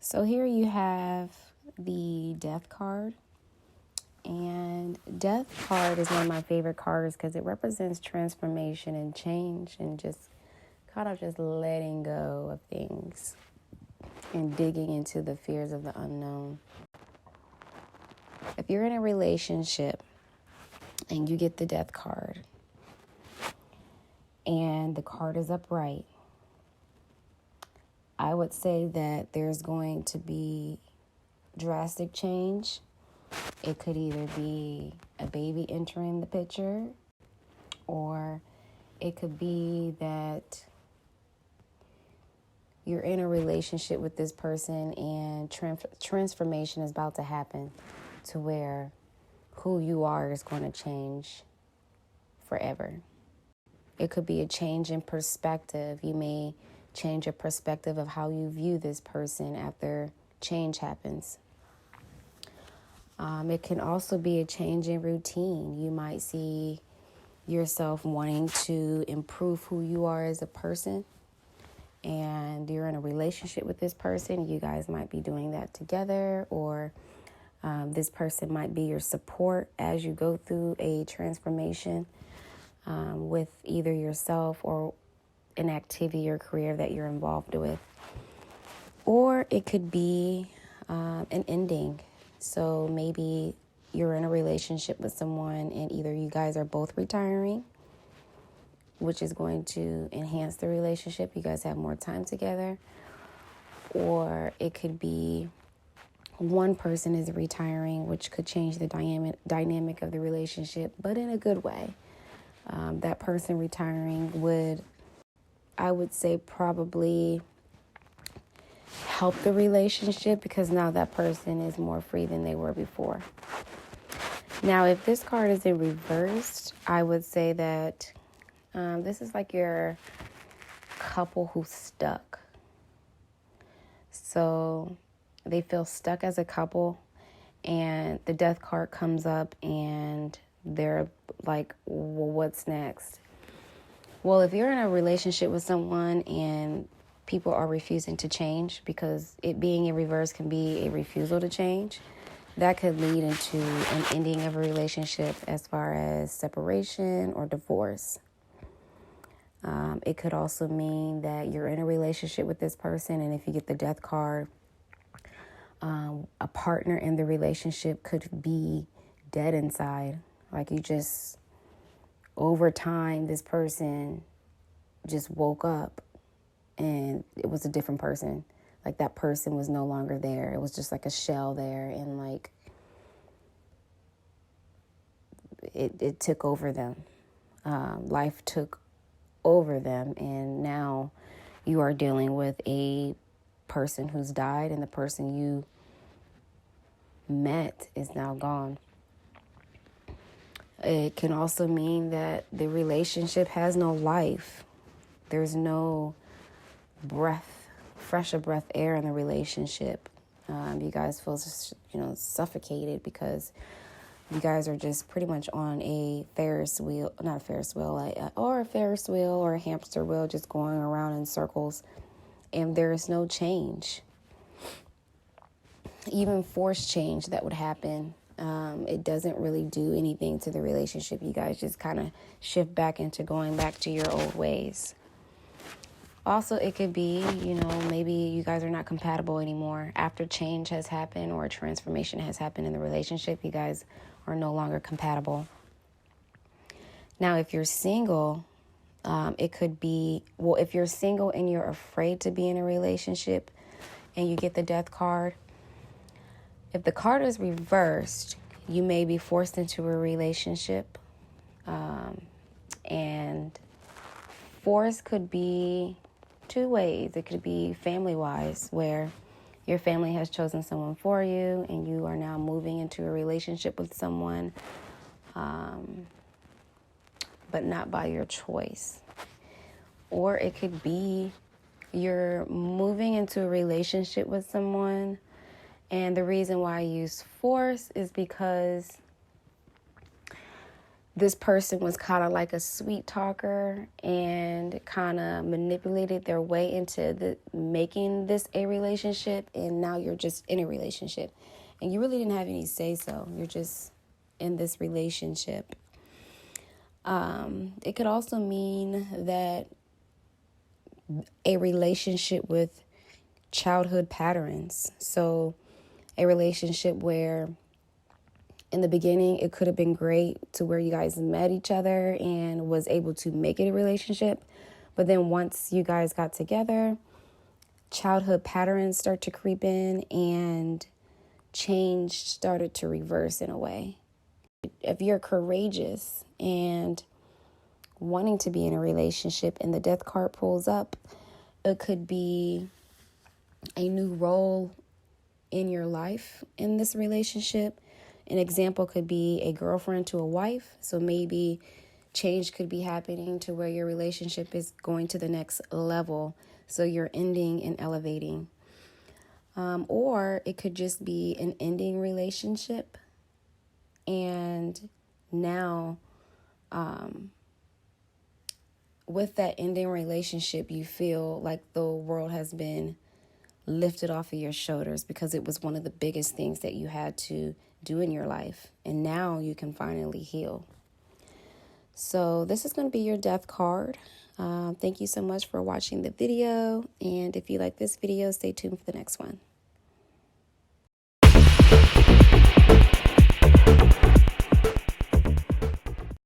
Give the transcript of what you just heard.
So here you have the Death card. And Death card is one of my favorite cards because it represents transformation and change and just kind of just letting go of things and digging into the fears of the unknown. If you're in a relationship and you get the Death card and the card is upright, I would say that there's going to be drastic change. It could either be a baby entering the picture, or it could be that you're in a relationship with this person and transformation is about to happen to where who you are is going to change forever. It could be a change in perspective. You may change your perspective of how you view this person after change happens. It can also be a change in routine. You might see yourself wanting to improve who you are as a person, and you're in a relationship with this person. You guys might be doing that together, or this person might be your support as you go through a transformation with either yourself or an activity or career that you're involved with. Or it could be an ending. So maybe you're in a relationship with someone and either you guys are both retiring, which is going to enhance the relationship. You guys have more time together. Or it could be one person is retiring, which could change the dynamic of the relationship, but in a good way. That person retiring would, I would say, probably help the relationship because now that person is more free than they were before. Now, if this card is in reversed, I would say that this is like your couple who's stuck. So they feel stuck as a couple, and the Death card comes up, and they're like, well, what's next? Well, if you're in a relationship with someone and people are refusing to change, because it being in reverse can be a refusal to change, that could lead into an ending of a relationship as far as separation or divorce. It could also mean that you're in a relationship with this person, and if you get the Death card, a partner in the relationship could be dead inside. Like you just, over time, this person just woke up and it was a different person. Like that person was no longer there. It was just like a shell there, and like it took over them. Life took over them, and now you are dealing with a person who's died, and the person you met is now gone. It can also mean that the relationship has no life. There's no fresh air in the relationship. You guys feel, suffocated because you guys are just pretty much on a Ferris wheel, not a Ferris wheel, or a Ferris wheel or a hamster wheel, just going around in circles, and there is no change. Even forced change that would happen, it doesn't really do anything to the relationship. You guys just kind of shift back into going back to your old ways. Also, it could be, maybe you guys are not compatible anymore. After change has happened or a transformation has happened in the relationship, you guys are no longer compatible. Now, if you're single, it could be, if you're single and you're afraid to be in a relationship and you get the Death card, if the card is reversed, you may be forced into a relationship. And force could be two ways. It could be family-wise, where your family has chosen someone for you and you are now moving into a relationship with someone, but not by your choice. Or it could be you're moving into a relationship with someone, and the reason why I use force is because this person was kind of like a sweet talker and kind of manipulated their way into making this a relationship, and now you're just in a relationship and you really didn't have any say so. You're just in this relationship. It could also mean that a relationship with childhood patterns. So a relationship where in the beginning, it could have been great to where you guys met each other and was able to make it a relationship. But then once you guys got together, childhood patterns start to creep in and change started to reverse in a way. If you're courageous and wanting to be in a relationship and the death card pulls up, it could be a new role in your life in this relationship. An example could be a girlfriend to a wife. So maybe change could be happening to where your relationship is going to the next level. So you're ending and elevating. Or it could just be an ending relationship. And now, with that ending relationship, you feel like the world has been lifted off of your shoulders because it was one of the biggest things that you had to do in your life. And now you can finally heal. So this is going to be your death card. Thank you so much for watching the video. And if you like this video, stay tuned for the next one.